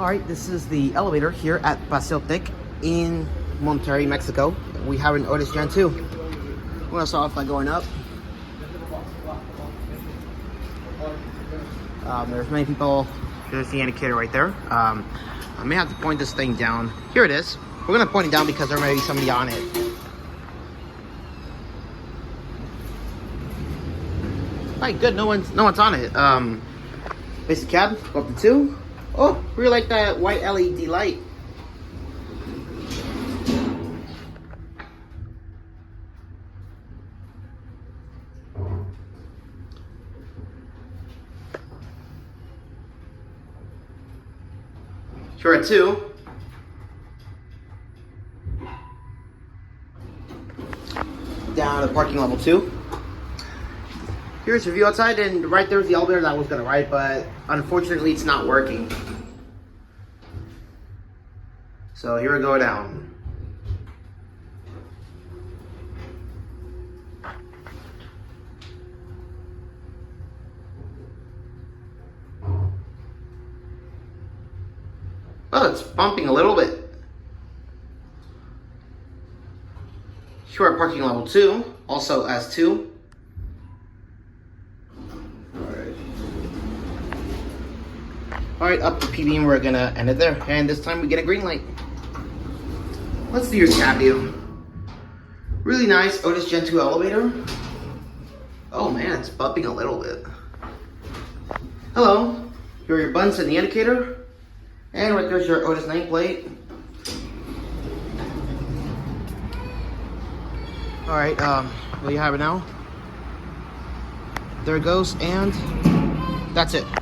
Alright, this is the elevator here at Paseo Tec in Monterrey, Mexico. We have an Otis Gen2. We're going to start off by going up. There's many people. There's the indicator right there. I may have to point this thing down. Here it is. We're going to point it down because there may be somebody on it. Alright, good. No one's on it. Basic cab, go up to 2. Oh, really like that white LED light. Here at 2. Down to parking level 2. Here's your view outside, and right there's the elevator that I was gonna ride, but unfortunately it's not working. So here we go down. Oh, it's bumping a little bit. Here at parking level 2, also as 2. Alright, up to PB, we're gonna end it there. And this time we get a green light. Let's do your cab view. Really nice Otis Gen2 elevator. Oh man, it's bumping a little bit. Hello. Here are your buttons and the indicator. And right there's your Otis nameplate. Alright, well you have it now. There it goes, and that's it.